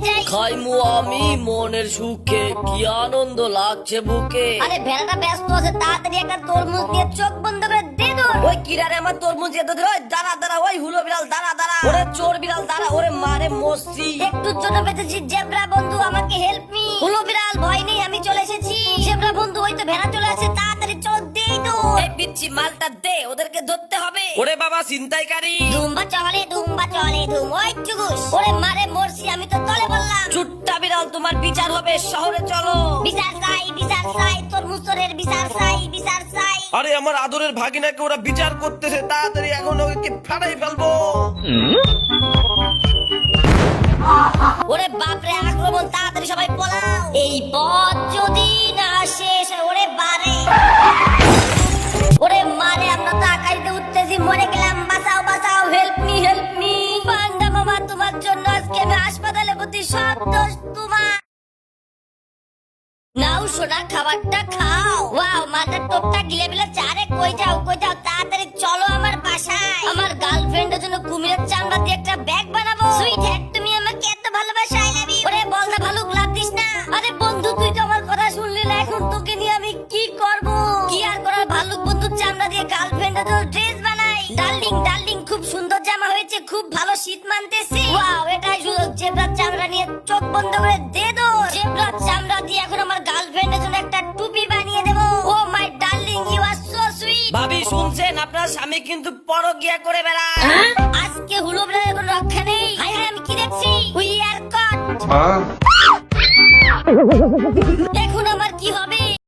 যাই। খাইমু আমি মনের সুখে, কি আনন্দ লাগছে বুকে। আরে ভেড়াটা ব্যস্ত আছে, তাড়াতাড়ি একটা তরমুজ নিয়ে চোখ বন্ধ করে দে দৌড়। ওই কিরারে আমার তরমুজ এত দূর, ওই দাঁড়া দাঁড়া, ওই হুলো বিড়াল দাঁড়া দাঁড়া, ওরে চোর বিড়াল দাঁড়া, ওরে মারে মসি। একটুর জন্য বেঁচেছি জেব্রা বন্ধু, আমাকে হেল্প মি। হলো বিড়াল ভয় নেই, আমি চলে এসেছি। জেব্রা বন্ধু ওই তো ভেড়া চলে আসে, তাড়াতাড়ি চল দেই দৌড়। এই পিচ্ছি মালটা দে, ওদেরকে ধরতে হবে। ওরে বাবা ছিনতাইকারী। ধুম্বা চলে ধুম, ওই চুগুস। ওরে মারে মরছি, আমি তো তলে বললাম। চুট্টা বিড়াল, তোমার বিচার হবে, শহরে চলো। বিচার চাই, তরমুজ চোরের বিচার চাই। আরে আমার আদরের ভাগিনাকে ওরা বিচার করতেছে, তাড়াতাড়ি এখন ওকে ফাটাই ফেলবো। ওরে বাপরে আক্রমণ, তাড়াতাড়ি সবাই পলাও। এই পথ যদি না শেষ হয়, ওরে বারে ওরে মারে, আমরা তো আকাশে উঠতেছি, মরে গেলাম। বাঁচাও, হেল্প মি। পান্ডা মামা, তোমার জন্য আজকে আমি হাসপাতালে ভর্তি, সব দোষ তোমার। নাও সোনা, খাবারটা খাও। ওয়াও, মাথার টোপটা গিলে বিলে চারে। কই যাও, তাড়াতাড়ি চলো আমার বাসায়। আমার গার্লফ্রেন্ডের জন্য কুমিরের চামড়া দিয়ে একটা ব্যাগ বানাবো। সুইট হ্যাট, তুমি আমাকে এত ভালোবাসা, আই লাভ ইউ। ওরে বল না ভালুক, লাভ দিস না। আরে বন্ধু, তুই তো আমার কথা শুনলি না, এখন তোকে নিয়ে আমি কি করব? কি আর করার, ভালুক বন্ধুর চামড়া দিয়ে গার্লফ্রেন্ডের জন্য ড্রেস বানাই। ডার্লিং, খুব সুন্দর জামা হয়েছে, খুব ভালো শীত মানতেছে। ওয়াও, এটাই সুযোগ, জেব্রার চামড়া নিয়ে চোখ বন্ধ করে দে দৌড়। জেব্রার চামড়া দিয়ে এখন আমার গার্লফ্রেন্ডের জন্য একটা টুপি বানিয়ে দেবো। Oh my darling, you are so sweet. ভাবি শুনছেন, আপনার স্বামী কিন্তু পরকিয়া করে বেড়ায়। আজকে হুলো বেড়ার কোনো রক্ষা নেই। হাই আমি কি দেখছি? উই আর কট। এখন আমার কি হবে?